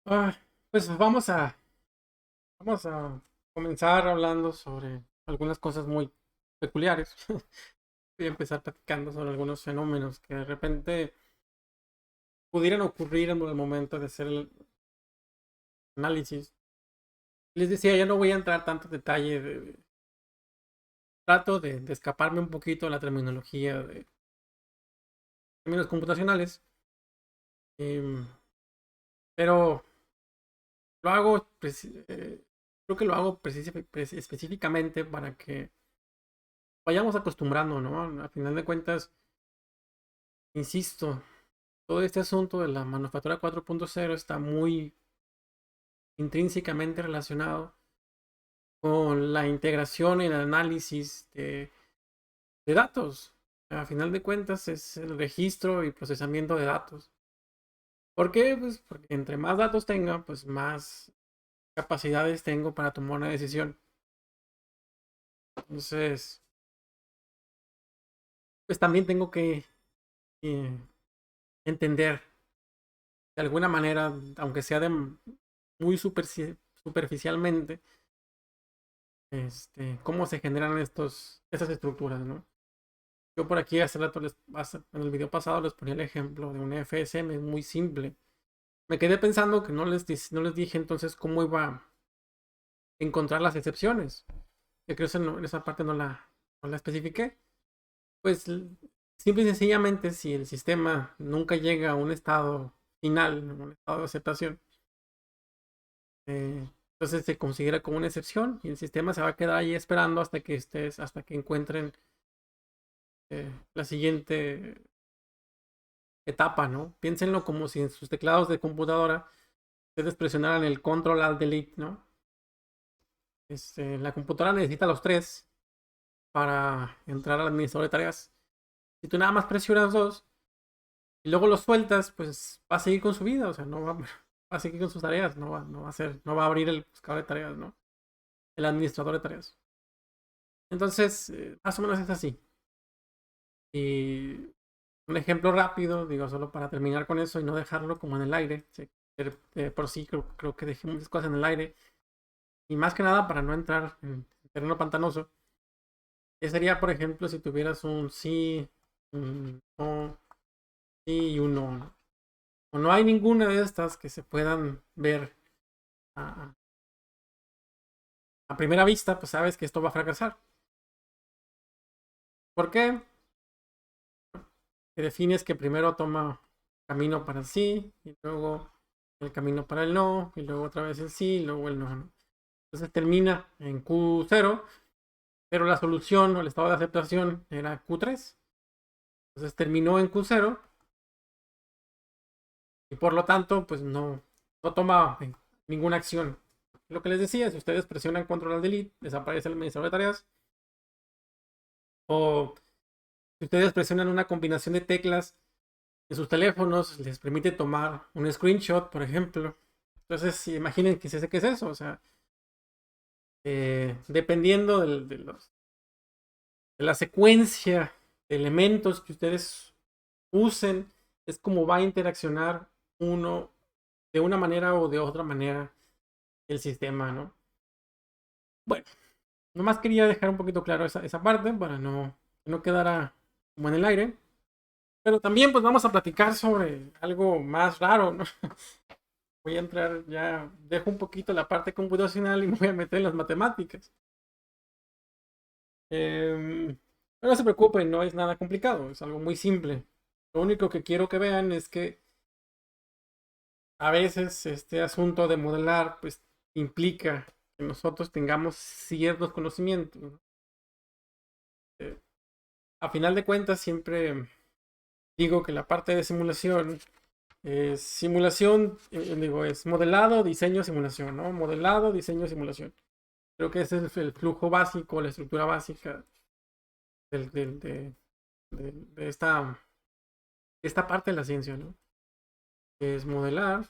Ah, pues vamos a comenzar hablando sobre algunas cosas muy peculiares. Voy a empezar platicando sobre algunos fenómenos que de repente pudieran ocurrir en el momento de hacer el análisis. Les decía, ya no voy a entrar tanto en detalle. Trato de escaparme un poquito de la terminología de términos computacionales. em, pero lo hago, creo que lo hago específicamente para que vayamos acostumbrando, ¿no? A final de cuentas, insisto, todo este asunto de la manufactura 4.0 está muy intrínsecamente relacionado con la integración y el análisis de datos. A final de cuentas es el registro y procesamiento de datos. ¿Por qué? Pues porque entre más datos tenga, pues más capacidades tengo para tomar una decisión. Entonces, pues también tengo que eh, entender de alguna manera, aunque sea de muy superficialmente, cómo se generan estas estructuras, ¿no? Yo por aquí hace rato, en el video pasado les ponía el ejemplo de un FSM muy simple. Me quedé pensando que no les dije entonces cómo iba a encontrar las excepciones. Que creo que en esa parte no la especifiqué. Pues simple y sencillamente, si el sistema nunca llega a un estado final, un estado de aceptación, entonces se considera como una excepción y el sistema se va a quedar ahí esperando hasta que encuentren la siguiente etapa, ¿no? Piénsenlo como si en sus teclados de computadora ustedes presionaran el Control Alt Delete, ¿no? La computadora necesita los tres para entrar al administrador de tareas. Si tú nada más presionas dos y luego los sueltas, pues va a seguir con su vida, o sea, va a seguir con sus tareas, no va a abrir el buscador de tareas, ¿no? El administrador de tareas. Entonces, más o menos es así. Y un ejemplo rápido, digo, solo para terminar con eso y no dejarlo como en el aire. Sí, por sí creo que dejé muchas cosas en el aire. Y más que nada para no entrar en terreno pantanoso. ¿Qué sería, por ejemplo, si tuvieras un sí, un no, sí y un no? O no hay ninguna de estas que se puedan ver a, a primera vista, pues sabes que esto va a fracasar. ¿Por qué? Que defines que primero toma camino para el sí, y luego el camino para el no, y luego otra vez el sí, y luego el no, ¿no? Entonces termina en Q0, pero la solución o el estado de aceptación era Q3. Entonces terminó en Q0 y por lo tanto, pues no toma ninguna acción. Lo que les decía, si ustedes presionan Control Alt Delete, desaparece el administrador de tareas. O si ustedes presionan una combinación de teclas en sus teléfonos, les permite tomar un screenshot, por ejemplo. Entonces, imaginen que sé qué es eso. O sea, dependiendo de la secuencia de elementos que ustedes usen, es como va a interaccionar uno de una manera o de otra manera el sistema, ¿no? Bueno, nomás quería dejar un poquito claro esa parte para que no quedara como en el aire. Pero también pues vamos a platicar sobre algo más raro, ¿no? Voy a entrar ya, dejo un poquito la parte computacional y me voy a meter en las matemáticas. Pero no se preocupen, no es nada complicado, es algo muy simple. Lo único que quiero que vean es que a veces este asunto de modelar pues implica que nosotros tengamos ciertos conocimientos, ¿no? Eh, a final de cuentas siempre digo que la parte de simulación es simulación, digo, es modelado, diseño, simulación, ¿no? Modelado, diseño, simulación. Creo que ese es el flujo básico, la estructura básica del, del- de esta parte de la ciencia, ¿no? Es modelar,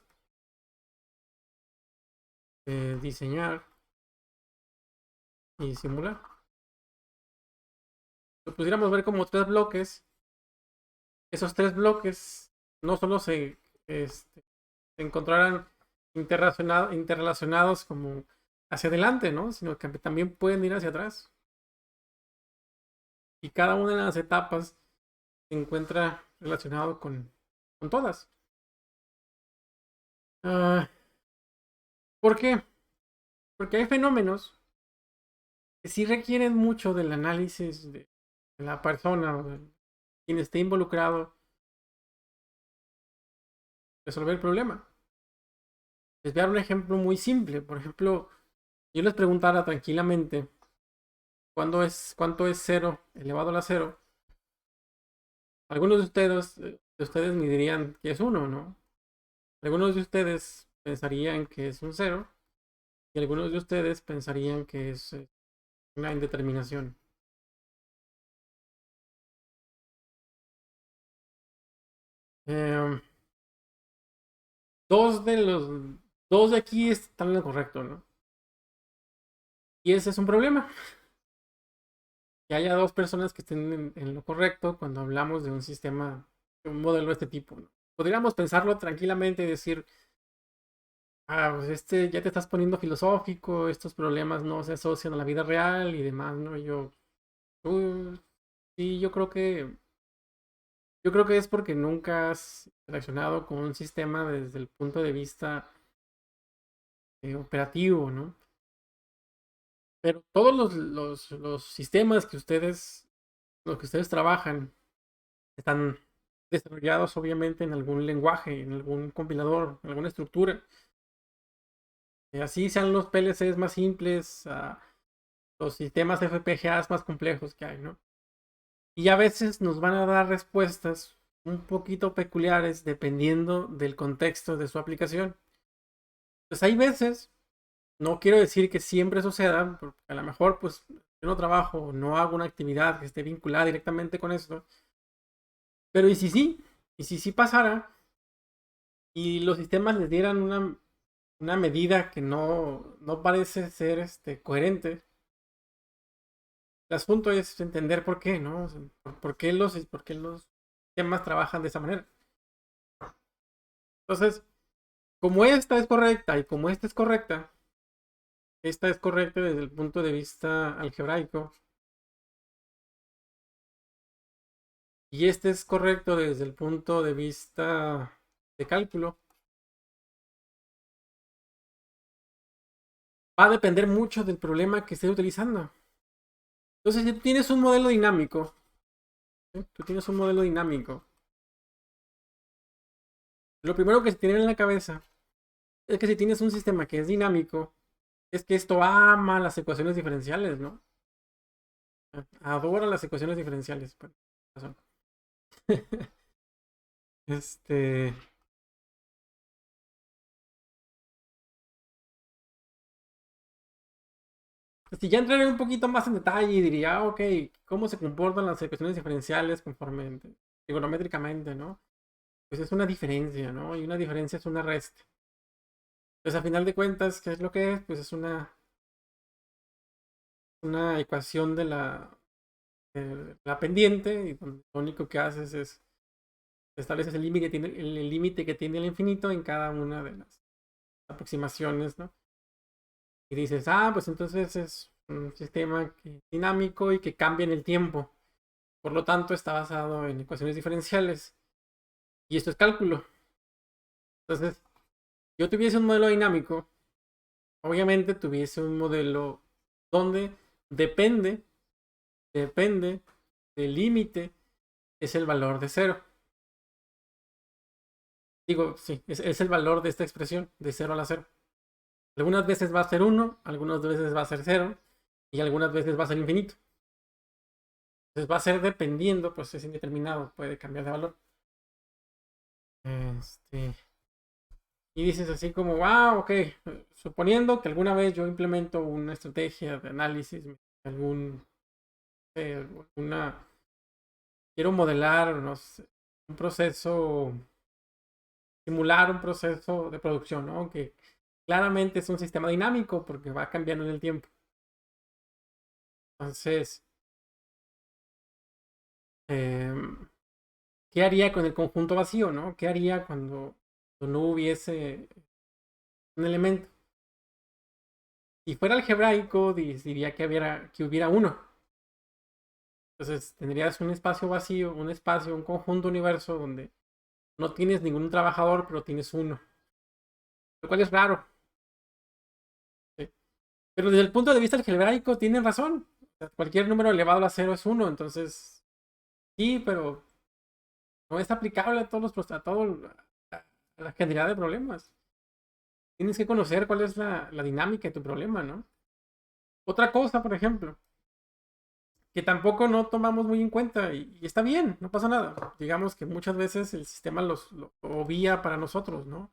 diseñar y simular. Lo pudiéramos ver como tres bloques. Esos tres bloques no solo se encontrarán interrelacionados como hacia adelante, ¿no? Sino que también pueden ir hacia atrás. Y cada una de las etapas se encuentra relacionado con todas. Ah, ¿Por qué? Porque hay fenómenos que sí requieren mucho del análisis de la persona o de quien esté involucrado resolver el problema. Les voy a dar un ejemplo muy simple. Por ejemplo, yo les preguntara tranquilamente cuánto es cero elevado a la cero. Algunos de ustedes me dirían que es uno, ¿no? Algunos de ustedes pensarían que es un cero y algunos de ustedes pensarían que es una indeterminación. Em, dos de los dos de aquí están en lo correcto, ¿no? Y ese es un problema. Que haya dos personas que estén en lo correcto cuando hablamos de un sistema, de un modelo de este tipo, ¿no? Podríamos pensarlo tranquilamente y decir, pues ya te estás poniendo filosófico, estos problemas no se asocian a la vida real y demás, ¿no? Uh, sí, yo creo que es porque nunca has reaccionado con un sistema desde el punto de vista operativo, ¿no? Pero todos los sistemas los que ustedes trabajan, están desarrollados obviamente en algún lenguaje, en algún compilador, en alguna estructura. Así sean los PLCs más simples, los sistemas FPGAs más complejos que hay, ¿no? Y a veces nos van a dar respuestas un poquito peculiares dependiendo del contexto de su aplicación. Pues hay veces, no quiero decir que siempre suceda, porque a lo mejor pues yo no trabajo, no hago una actividad que esté vinculada directamente con esto, pero y si sí pasara, y los sistemas les dieran una medida que no parece ser coherente. El asunto es entender por qué, ¿no? O sea, por qué los sistemas trabajan de esa manera. Entonces, como esta es correcta y como esta es correcta desde el punto de vista algebraico y este es correcto desde el punto de vista de cálculo, va a depender mucho del problema que estés utilizando. Entonces, si tú tienes un modelo dinámico, ¿sí? Tú tienes un modelo dinámico. Lo primero que se tiene en la cabeza es que si tienes un sistema que es dinámico, es que esto ama las ecuaciones diferenciales, ¿no? Adora las ecuaciones diferenciales. Bueno, razón. Este, si ya entraré un poquito más en detalle y diría, ok, ¿cómo se comportan las ecuaciones diferenciales conforme trigonométricamente, ¿no? Pues es una diferencia, ¿no? Y una diferencia es una resta. Entonces, a final de cuentas, ¿qué es lo que es? Pues es una ecuación de la pendiente y donde lo único que haces es estableces el límite que tiene el infinito en cada una de las aproximaciones, ¿no? Y dices, pues entonces es un sistema dinámico y que cambia en el tiempo. Por lo tanto, está basado en ecuaciones diferenciales. Y esto es cálculo. Entonces, yo tuviese un modelo dinámico, obviamente tuviese un modelo donde depende, depende del límite, es el valor de cero. Digo, sí, es el valor de esta expresión, de 0 a la 0. Algunas veces va a ser 1, algunas veces va a ser 0 y algunas veces va a ser infinito. Entonces va a ser dependiendo, pues es indeterminado, puede cambiar de valor. Este, y dices así como, ok, suponiendo que alguna vez yo implemento una estrategia de análisis, algún, alguna, quiero modelar, no sé, un proceso, simular un proceso de producción, ¿no? Que claramente es un sistema dinámico porque va cambiando en el tiempo. Entonces, em, ¿qué haría con el conjunto vacío, no? ¿Qué haría cuando no hubiese un elemento. Si fuera algebraico, diría que hubiera uno. Entonces tendrías un espacio vacío, un espacio, un conjunto universo donde no tienes ningún trabajador, pero tienes uno. Lo cual es raro. ¿Sí? Pero desde el punto de vista algebraico, tienen razón. O sea, cualquier número elevado a cero es uno. Entonces, sí, pero no es aplicable a todos a la cantidad de problemas. Tienes que conocer cuál es la dinámica de tu problema, ¿no? Otra cosa, por ejemplo, que tampoco no tomamos muy en cuenta y está bien, no pasa nada. Digamos que muchas veces el sistema lo obvia para nosotros, ¿no?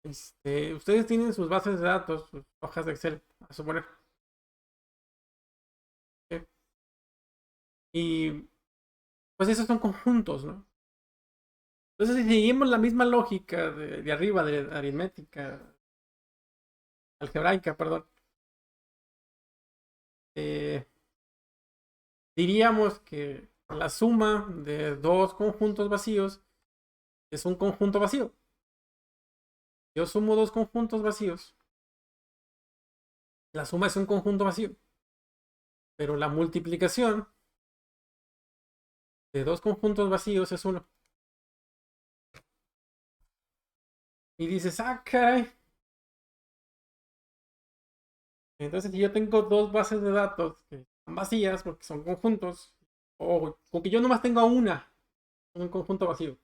Ustedes tienen sus bases de datos, sus hojas de Excel, a suponer. ¿Sí? Y pues esos son conjuntos, ¿no? Entonces, si seguimos la misma lógica de arriba, de aritmética, algebraica, perdón, eh, diríamos que la suma de dos conjuntos vacíos es un conjunto vacío. Yo sumo dos conjuntos vacíos, la suma es un conjunto vacío, pero la multiplicación de dos conjuntos vacíos es uno. Y dices, ah, caray. Entonces, si yo tengo dos bases de datos que están vacías porque son conjuntos, o que yo nomás tengo una, un conjunto vacío,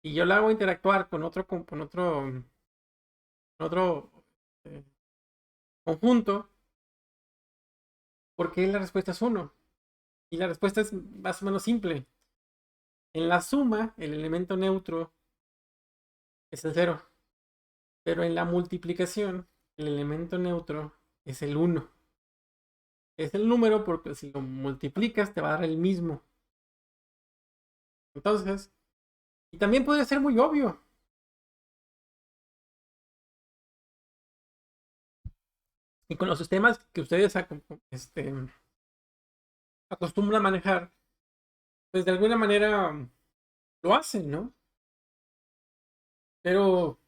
y yo la hago interactuar con otro eh, conjunto, ¿por qué la respuesta es uno? Y la respuesta es más o menos simple. En la suma, el elemento neutro es el cero, pero en la multiplicación, el elemento neutro es el uno. Es el número porque si lo multiplicas te va a dar el mismo. Entonces, y también puede ser muy obvio. Y con los sistemas que ustedes acostumbran a manejar, pues de alguna manera lo hacen, ¿no? Pero,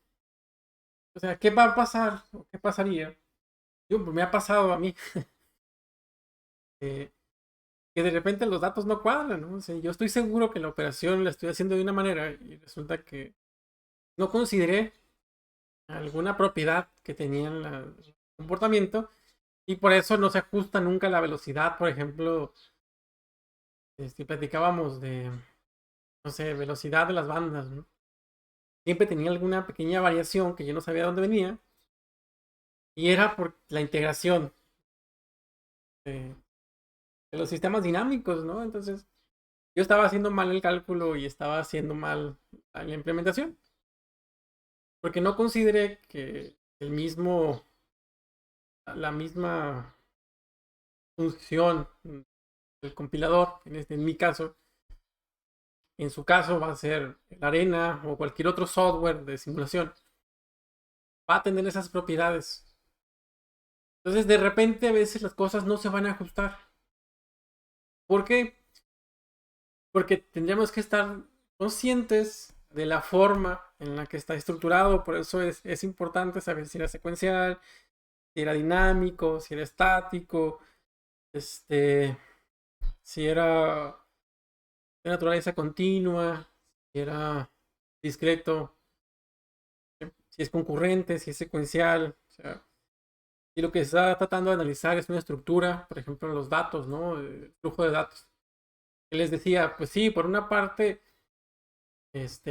o sea, ¿qué va a pasar? ¿O ¿Qué pasaría? Yo, pues, me ha pasado a mí eh, que de repente los datos no cuadran, ¿no? O sea, yo estoy seguro que la operación la estoy haciendo de una manera y resulta que no consideré alguna propiedad que tenía en el comportamiento y por eso no se ajusta nunca la velocidad. Por ejemplo, platicábamos de, no sé, velocidad de las bandas, ¿no? Siempre tenía alguna pequeña variación que yo no sabía de dónde venía y era por la integración de, de los sistemas dinámicos, ¿no? Entonces, yo estaba haciendo mal el cálculo y estaba haciendo mal la implementación, porque no consideré que la misma función del compilador, en mi caso, en su caso va a ser el Arena o cualquier otro software de simulación, va a tener esas propiedades. Entonces, de repente, a veces las cosas no se van a ajustar. ¿Por qué? Porque tendríamos que estar conscientes de la forma en la que está estructurado. Por eso es importante saber si era secuencial, si era dinámico, si era estático, si era de naturaleza continua, si era discreto, si es concurrente, si es secuencial. O sea, y lo que se está tratando de analizar es una estructura, por ejemplo, los datos, ¿no? El flujo de datos. Él les decía, pues sí, por una parte,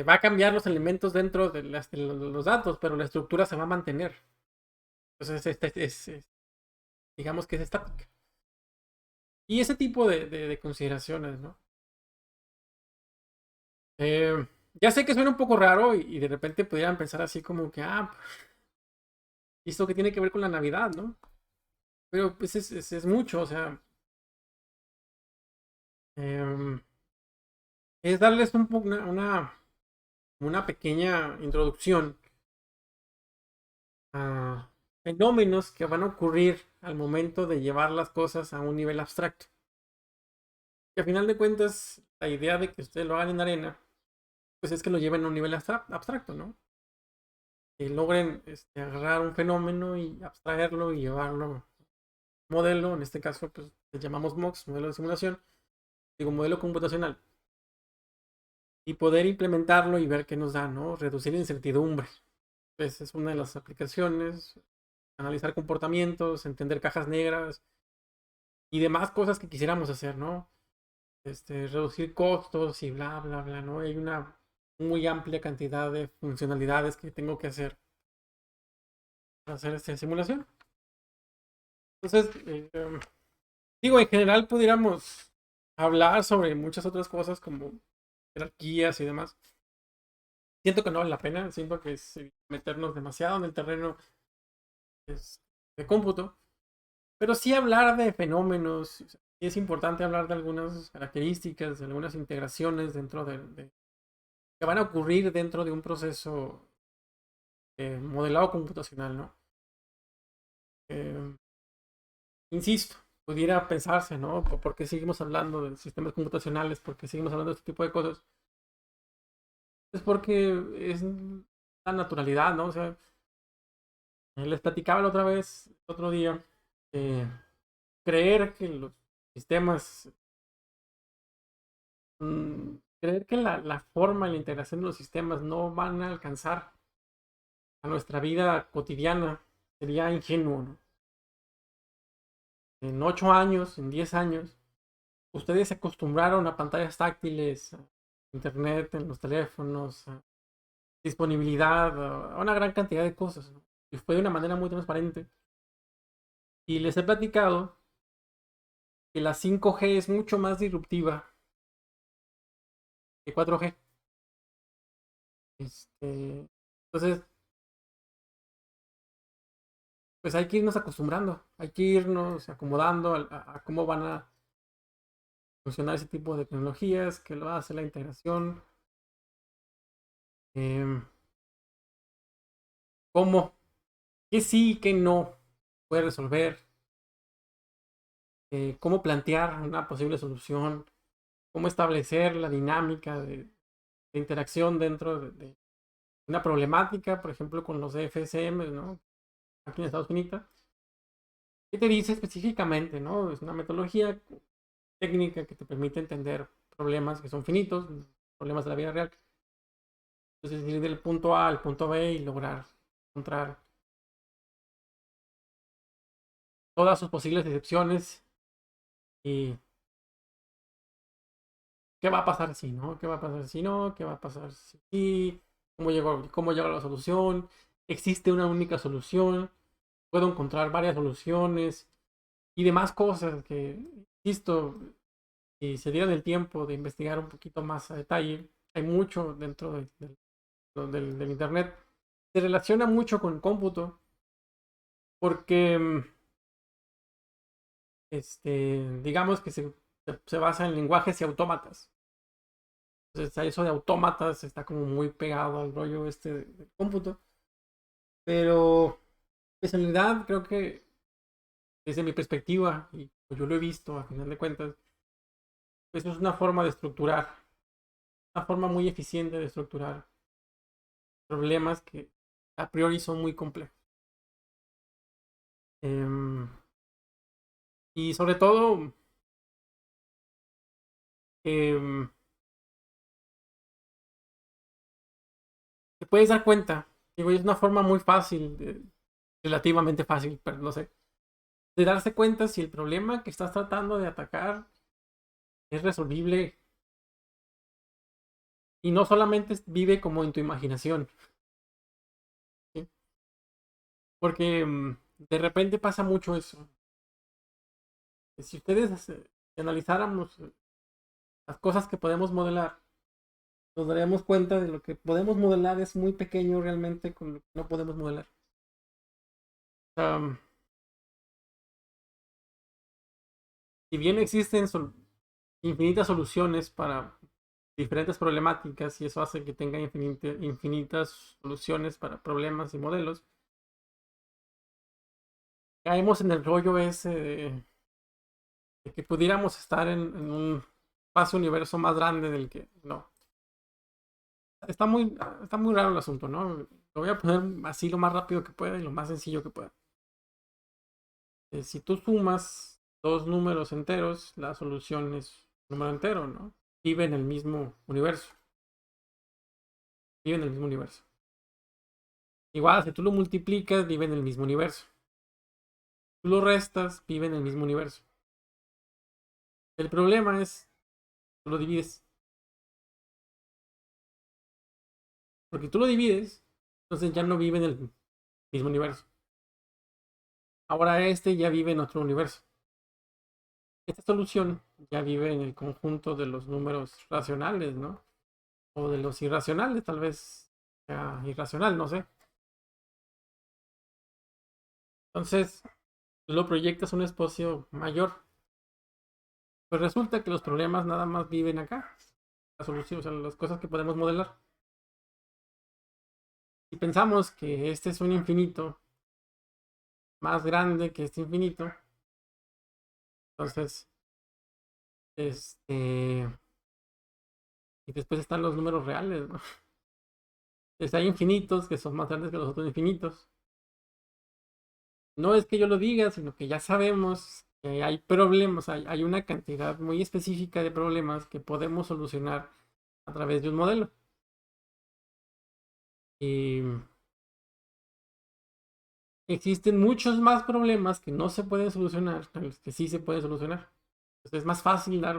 va a cambiar los elementos dentro de los datos, pero la estructura se va a mantener. Entonces, digamos que es estática. Y ese tipo de consideraciones, ¿no? Ya sé que suena un poco raro y de repente pudieran pensar así como que, ¿y esto que tiene que ver con la Navidad, no? Pero pues es mucho, o sea, em, es darles una pequeña introducción a fenómenos que van a ocurrir al momento de llevar las cosas a un nivel abstracto. Que a final de cuentas, la idea de que ustedes lo hagan en arena, pues es que lo lleven a un nivel abstracto, ¿no? que logren agarrar un fenómeno y abstraerlo y llevarlo a un modelo, en este caso pues le llamamos MOX, modelo de simulación, digo modelo computacional, y poder implementarlo y ver qué nos da, ¿no? Reducir incertidumbre. Esa es una de las aplicaciones, analizar comportamientos, entender cajas negras y demás cosas que quisiéramos hacer, ¿no? Reducir costos y bla, bla, bla, ¿no? Hay una muy amplia cantidad de funcionalidades que tengo que hacer para hacer esta simulación. Entonces, digo, en general pudiéramos hablar sobre muchas otras cosas como jerarquías y demás. Siento que no vale la pena, siento que es meternos demasiado en el terreno de cómputo, pero sí hablar de fenómenos, sí es importante hablar de algunas características, de algunas integraciones dentro que van a ocurrir dentro de un proceso modelado computacional, ¿no? Eh, Insisto, pudiera pensarse, ¿no? ¿Por qué seguimos hablando de sistemas computacionales? ¿Por qué seguimos hablando de este tipo de cosas? Es porque es la naturalidad, ¿no? O sea, les platicaba la otra vez, el otro día, eh, creer que los sistemas, creer que la forma y la integración de los sistemas no van a alcanzar a nuestra vida cotidiana sería ingenuo, ¿no? En 8 años, en 10 años, ustedes se acostumbraron a pantallas táctiles, a internet en los teléfonos, a disponibilidad, a una gran cantidad de cosas, ¿no? Y fue de una manera muy transparente. Y les he platicado que la 5G es mucho más disruptiva que 4G. Entonces, pues hay que irnos acostumbrando, hay que irnos acomodando a cómo van a funcionar ese tipo de tecnologías, que lo hace la integración, eh, cómo, qué sí, qué no puede resolver, cómo plantear una posible solución, cómo establecer la dinámica de interacción dentro de una problemática, por ejemplo, con los FSM, ¿no? Aquí en Estados Unidos. ¿Qué te dice específicamente, no? Es una metodología técnica que te permite entender problemas que son finitos, problemas de la vida real. Entonces, ir del punto A al punto B y lograr encontrar todas sus posibles excepciones y qué va a pasar si no, qué va a pasar si no, qué va a pasar si sí, cómo llegó a la solución, existe una única solución, puedo encontrar varias soluciones y demás cosas que, insisto, si se dieran el tiempo de investigar un poquito más a detalle, hay mucho dentro del Internet. Se relaciona mucho con cómputo porque, digamos que se basa en lenguajes y autómatas. Entonces, eso de autómatas está como muy pegado al rollo del cómputo. Pero, pues en realidad, creo que desde mi perspectiva, y pues yo lo he visto a final de cuentas, pues es una forma de estructurar, una forma muy eficiente de estructurar problemas que a priori son muy complejos. Em, y sobre todo, em, te puedes dar cuenta, digo, es una forma muy fácil, relativamente fácil, pero no sé, de darse cuenta si el problema que estás tratando de atacar es resolvible y no solamente vive como en tu imaginación, ¿sí? Porque de repente pasa mucho eso. Si ustedes analizáramos las cosas que podemos modelar, nos daríamos cuenta de lo que podemos modelar es muy pequeño realmente con lo que no podemos modelar. Um, si bien existen infinitas soluciones para diferentes problemáticas y eso hace que tenga infinitas soluciones para problemas y modelos, caemos en el rollo ese de que pudiéramos estar en un espacio universo más grande del que no. Está muy raro el asunto, ¿no? Lo voy a poner así lo más rápido que pueda y lo más sencillo que pueda. Si tú sumas dos números enteros, la solución es un número entero, ¿no? Vive en el mismo universo. Vive en el mismo universo. Igual, si tú lo multiplicas, vive en el mismo universo. Si tú lo restas, vive en el mismo universo. El problema es, tú lo divides. Porque tú lo divides, entonces ya no vive en el mismo universo. Ahora este ya vive en otro universo. Esta solución ya vive en el conjunto de los números racionales, ¿no? O de los irracionales, tal vez sea irracional, no sé. Entonces, tú lo proyectas a un espacio mayor. Pues resulta que los problemas nada más viven acá. La solución, o sea, las cosas que podemos modelar. Si pensamos que este es un infinito más grande que este infinito, entonces, este, y después están los números reales, ¿no? Entonces hay infinitos que son más grandes que los otros infinitos. No es que yo lo diga, sino que ya sabemos que hay problemas, hay una cantidad muy específica de problemas que podemos solucionar a través de un modelo. Y existen muchos más problemas que no se pueden solucionar, a los que sí se pueden solucionar. Entonces es más fácil dar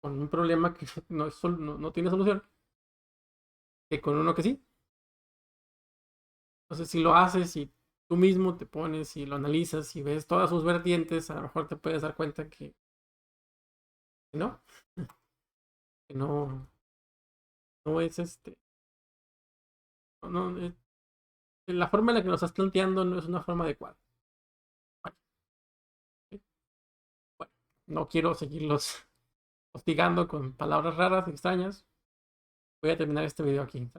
con un problema que no tiene solución que con uno que sí. Entonces si lo haces y tú mismo te pones y lo analizas y ves todas sus vertientes, a lo mejor te puedes dar cuenta que no, que no es no, la forma en la que lo estás planteando no es una forma adecuada. Bueno, bueno, no quiero seguirlos hostigando con palabras raras, extrañas. Voy a terminar este video aquí.